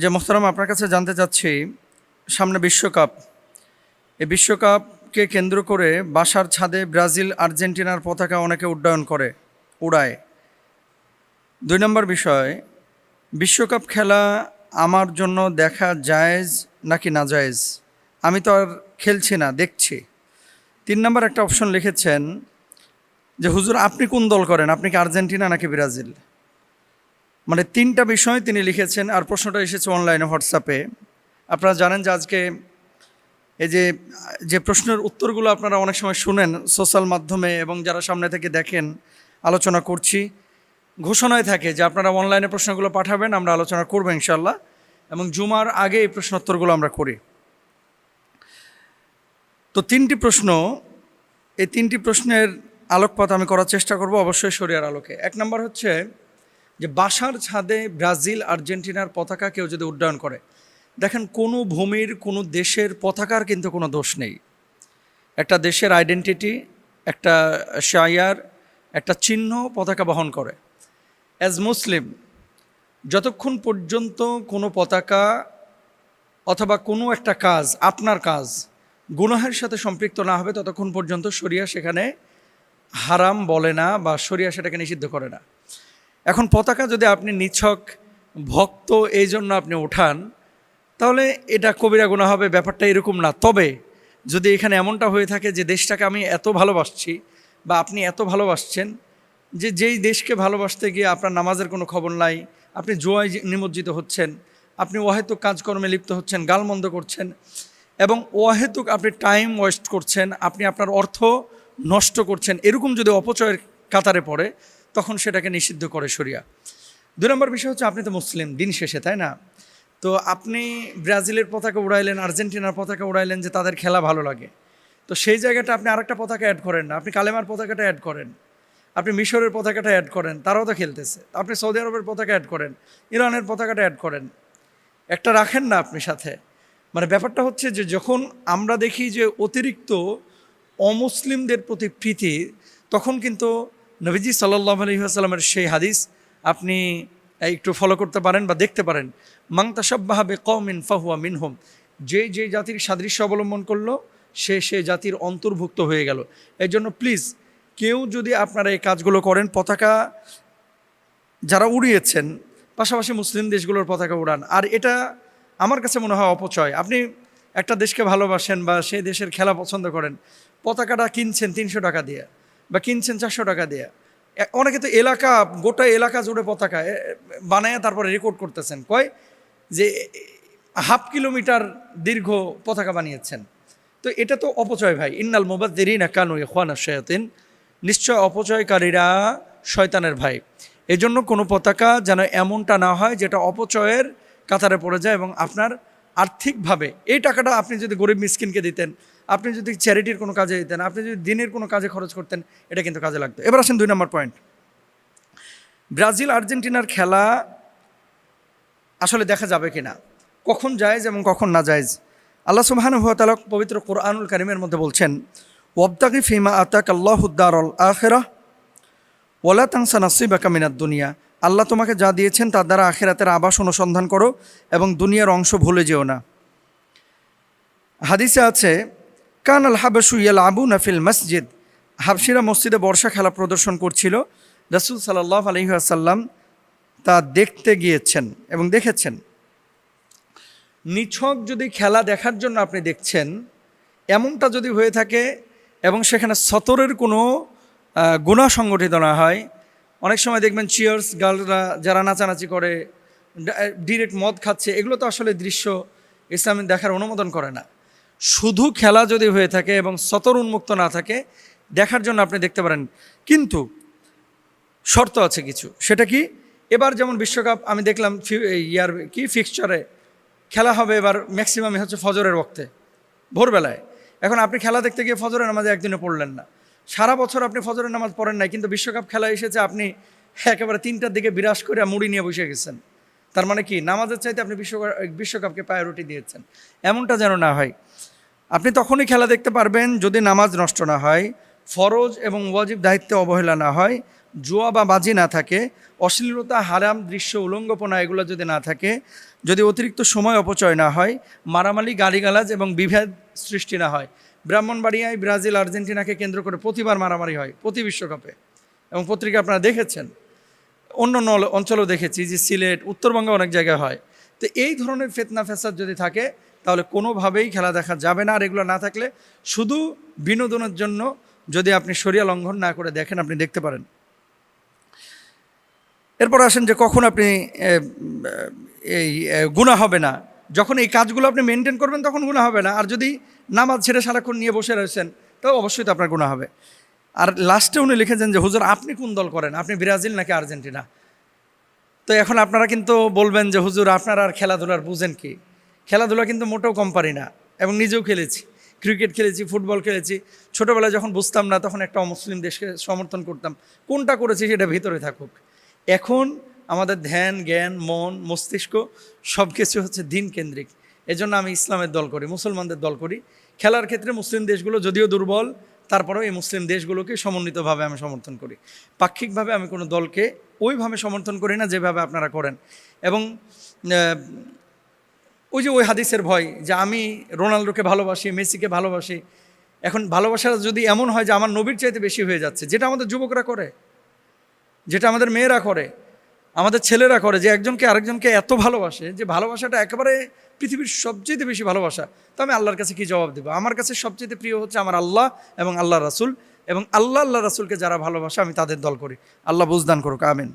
যে মোহতারাম আপনার কাছে জানতে চাচ্ছি, সামনে বিশ্বকাপ, এই বিশ্বকাপকে কেন্দ্র করে বাসার ছাদে ব্রাজিল আর্জেন্টিনার পতাকা অনেকে উড়ায়। 2 নম্বর বিষয়, বিশ্বকাপ খেলা আমার জন্য দেখা জায়েজ নাকি না জায়েজ? আমি তো আর খেলছি না, দেখছি। 3 নম্বর একটা অপশন লিখেছেন যে হুজুর আপনি কোন দল করেন, আপনি কি আর্জেন্টিনা নাকি ব্রাজিল? মানে 3টা বিষয় তিনি লিখেছেন। আর প্রশ্নটা এসেছে অনলাইনে, হোয়াটসঅ্যাপে। আপনারা জানেন যে আজকে এই যে প্রশ্নের উত্তরগুলো আপনারা অনেক সময় শুনেন সোশ্যাল মাধ্যমে, এবং যারা সামনে থেকে দেখেন আলোচনা করছি, ঘোষণায় থাকে যে আপনারা অনলাইনে প্রশ্নগুলো পাঠাবেন, আমরা আলোচনা করবো ইনশাল্লাহ, এবং জুমার আগে এই প্রশ্নোত্তরগুলো আমরা করি। তো 3টি প্রশ্ন, এই 3টি প্রশ্নের আলোকপাত আমি করার চেষ্টা করব, অবশ্যই শরিয়ার আলোকে। 1 নম্বর হচ্ছে যে বাসার ছাদে ব্রাজিল আর্জেন্টিনার পতাকা কেউ যদি উড্ডয়ন করে, দেখেন কোনো ভূমির কোনো দেশের পতাকার কিন্তু কোনো দোষ নেই। একটা দেশের আইডেন্টিটি, একটা শায়ার, একটা চিহ্ন পতাকা বহন করে। অ্যাজ মুসলিম, যতক্ষণ পর্যন্ত কোনো পতাকা অথবা কোনো একটা কাজ, আপনার কাজ গুনাহের সাথে সম্পৃক্ত না হবে, ততক্ষণ পর্যন্ত শরিয়া সেখানে হারাম বলে না, বা শরিয়া সেটাকে নিষিদ্ধ করে না। এখন পতাকা যদি আপনি নিছক ভক্ত এই জন্য আপনি ওঠান, তাহলে এটা কবিরা গুনাহ হবে, ব্যাপারটা এরকম না। তবে যদি এখানে এমনটা হয়ে থাকে যে দেশটাকে আমি এত ভালোবাসছি, বা আপনি এত ভালোবাসছেন যে যেই দেশকে ভালোবাসতে গিয়ে আপনার নামাজের কোনো খবর নাই, আপনি জুয়ায় নিমজ্জিত হচ্ছেন, আপনি অহেতুক কাজকর্মে লিপ্ত হচ্ছেন, গালমন্দ করছেন, এবং অহেতুক আপনি টাইম ওয়েস্ট করছেন, আপনি আপনার অর্থ নষ্ট করছেন, এরকম যদি অপচয়ের কাতারে পড়ে, তখন সেটাকে নিষিদ্ধ করে শরিয়া। 2 নম্বর বিষয় হচ্ছে আপনি তো মুসলিম দিন শেষে, তাই না? তো আপনি ব্রাজিলের পতাকা উড়াইলেন, আর্জেন্টিনার পতাকা উড়াইলেন যে তাদের খেলা ভালো লাগে, তো সেই জায়গাটা আপনি আরেকটা পতাকা অ্যাড করেন না। আপনি কালেমার পতাকাটা অ্যাড করেন, আপনি মিশরের পতাকাটা অ্যাড করেন, তারাও তো খেলতেছে। আপনি সৌদি আরবের পতাকা অ্যাড করেন, ইরানের পতাকাটা অ্যাড করেন, একটা রাখেন না আপনি সাথে। মানে ব্যাপারটা হচ্ছে যে যখন আমরা দেখি যে অতিরিক্ত অমুসলিমদের প্রতি প্রীতি, তখন কিন্তু নবীজি সাল্লাল্লাহু আলাইহি ওয়াসাল্লামের সেই হাদিস আপনি একটু ফলো করতে পারেন বা দেখতে পারেন, মান তাশাব্বাহা বিকওমিন ফাহুয়া মিনহুম, যে জাতির সাদৃশ্য অবলম্বন করলো সে জাতির অন্তর্ভুক্ত হয়ে গেল। এই জন্য প্লিজ কেউ যদি আপনারা এই কাজগুলো করেন, পতাকা যারা উড়িয়েছেন পাশাপাশি মুসলিম দেশগুলোর পতাকা উড়ান। আর এটা আমার কাছে মনে হয় অপচয়। আপনি একটা দেশকে ভালোবাসেন বা সেই দেশের খেলা পছন্দ করেন, পতাকাটা কিনছেন 300 টাকা দিয়ে বা কিনছেন 400 টাকা দিয়ে। অনেকে তো গোটা এলাকা জুড়ে পতাকা বানায় তারপরে রেকর্ড করতেছেন, কয় যে 1/2 কিলোমিটার দীর্ঘ পতাকা বানিয়েছেন। তো এটা তো অপচয় ভাই। ইন্নাল মুবাযযিরিনা কানু ইখওয়ানাশ শায়াতিন, নিশ্চয় অপচয়কারীরা শয়তানের ভাই। এজন্য কোনো পতাকা যেন এমনটা না হয় যেটা অপচয়ের কাতারে পড়ে যায়, এবং আপনার আর্থিকভাবে এই টাকাটা আপনি যদি গরিব মিসকিনকে দিতেন, আপনি যদি চ্যারিটির কোনো কাজে দিতেন, আপনি যদি দিনের কোনো কাজে খরচ করতেন, এটা কিন্তু কাজে লাগতো। এবার আসেন 2 নম্বর পয়েন্ট, ব্রাজিল আর্জেন্টিনার খেলা আসলে দেখা যাবে কিনা, কখন জায়েজ এবং কখন না জায়েজ। আল্লাহ সুবহানাহু ওয়া তাআলা পবিত্র কোরআনুল কারীমের মধ্যে বলছেন, ওয়াবতাগি ফিমা আতাকাল্লাহুদ দারুল আখিরাহ ওয়ালা তানসা নাসিবাকা মিনাদ দুনিয়া, আল্লাহ তোমাকে যা দিয়েছেন তার দ্বারা আখিরাতের আবাস অনুসন্ধান করো এবং দুনিয়ার অংশ ভুলে যেও না। হাদিসে আছে, কান আল হাবাশু ইয়ালআবুনা ফিল মসজিদ, হাবশিরা মসজিদে বর্ষা খেলা প্রদর্শন করছিল। রাসূল সাল্লাল্লাহু আলাইহি ওয়াসাল্লাম তা দেখতে গিয়েছেন এবং দেখেছেন। নিছক যদি খেলা দেখার জন্য আপনি দেখছেন, এমনটা যদি হয়ে থাকে এবং সেখানে সতরের কোনো গুনাহ সংগঠিত না হয়, অনেক সময় দেখবেন চিয়ার্স গার্লরা যারা নাচানাচি করে, ডিরেক্ট মদ খাচ্ছে, এগুলো তো আসলে দৃশ্য ইসলামী দেখার অনুমোদন করে না। শুধু খেলা যদি হয়ে থাকে এবং সতর উন্মুক্ত না থাকে, দেখার জন্য আপনি দেখতে পারেন, কিন্তু শর্ত আছে কিছু। সেটা কি, এবার যেমন বিশ্বকাপ আমি দেখলাম ফিক্সচারে খেলা হবে এবার ম্যাক্সিমামই হচ্ছে ফজরের ওয়াক্তে, ভোরবেলায়। এখন আপনি খেলা দেখতে গিয়ে ফজরের নামাজে একদিনে পড়লেন না, সারা বছর আপনি ফজরের নামাজ পড়েন নাই, কিন্তু বিশ্বকাপ খেলা এসেছে, আপনি একেবারে 3টার দিকে বিরাজ করে মুড়ি নিয়ে বসে গেছেন। তার মানে কি, নামাজের চাইতে আপনি বিশ্বকাপকে প্রায়োরিটি দিয়েছেন। এমনটা যেন না হয়। আপনি তখনই খেলা দেখতে পারবেন যদি নামাজ নষ্ট না হয়, ফরজ এবং ওয়াজিব দায়িত্বে অবহেলা না হয়, জুয়া বা বাজি না থাকে, অশ্লীলতা, হারাম দৃশ্য, উলঙ্গপনা এগুলো যদি না থাকে, যদি অতিরিক্ত সময় অপচয় না হয়, মারামারি, গালিগালাজ এবং বিভেদ সৃষ্টি না হয়। ব্রাহ্মণবাড়িয়ায় ব্রাজিল আর্জেন্টিনাকে কেন্দ্র করে প্রতিবার মারামারি হয় প্রতি বিশ্বকাপে, এবং পত্রিকা আপনারা দেখেছেন, অন্য অঞ্চলেও দেখেছি যে সিলেট, উত্তরবঙ্গে অনেক জায়গায় হয়। তো এই ধরনের ফিতনা ফ্যাসাদ যদি থাকে তাহলে কোনোভাবেই খেলা দেখা যাবে না। আর এগুলো না থাকলে শুধু বিনোদনের জন্য যদি আপনি শরিয়া লঙ্ঘন না করে দেখেন, আপনি দেখতে পারেন। এরপর আসেন যে কখন আপনি এই গুনাহ হবে না। যখন এই কাজগুলো আপনি মেনটেন করবেন তখন গুনাহ হবে না। আর যদি নামাজ ছেড়ে সারাক্ষণ নিয়ে বসে রয়েছেন তাও অবশ্যই তো আপনার গুনাহ হবে। আর লাস্টে উনি লিখেছেন যে হুজুর আপনি কোন দল করেন, আপনি ব্রাজিল নাকি আর্জেন্টিনা? তো এখন আপনারা কিন্তু বলবেন যে হুজুর আপনারা আর খেলাধুলার বুঝেন কি? খেলাধুলা কিন্তু মোটেও কম পারি না, এবং নিজেও খেলেছি, ক্রিকেট খেলেছি, ফুটবল খেলেছি। ছোটোবেলায় যখন বুঝতাম না তখন একটা অমুসলিম দেশকে সমর্থন করতাম। কোনটা করেছি সেটা ভিতরে থাকুক। এখন আমাদের ধ্যান, জ্ঞান, মন, মস্তিষ্ক সব কিছু হচ্ছে দিন কেন্দ্রিক। এজন্য আমি ইসলামের দল করি, মুসলমানদের দল করি। খেলার ক্ষেত্রে মুসলিম দেশগুলো যদিও দুর্বল, তারপরেও এই মুসলিম দেশগুলোকে সমন্বিতভাবে আমি সমর্থন করি। পাক্ষিকভাবে আমি কোনো দলকে ওইভাবে সমর্থন করি না যেভাবে আপনারা করেন। এবং ওই যে ওই হাদিসের ভয় যে আমি রোনাল্ডোকে ভালোবাসি, মেসিকে ভালোবাসি, এখন ভালোবাসাটা যদি এমন হয় যে আমার নবীর চাইতে বেশি হয়ে যাচ্ছে, যেটা আমাদের যুবকরা করে, যেটা আমাদের মেয়েরা করে, আমাদের ছেলেরা করে, যে একজনকে আরেকজনকে এত ভালোবাসে যে ভালোবাসাটা একেবারে পৃথিবীর সবচেয়ে বেশি ভালোবাসা, তো আমি আল্লাহর কাছে কি জবাব দেবো? আমার কাছে সবচেয়ে প্রিয় হচ্ছে আমার আল্লাহ এবং আল্লাহ রাসূল, এবং আল্লাহ রাসূলকে যারা ভালোবাসে আমি তাদের দল করি। আল্লাহ বুঝদান করুক, আমিন।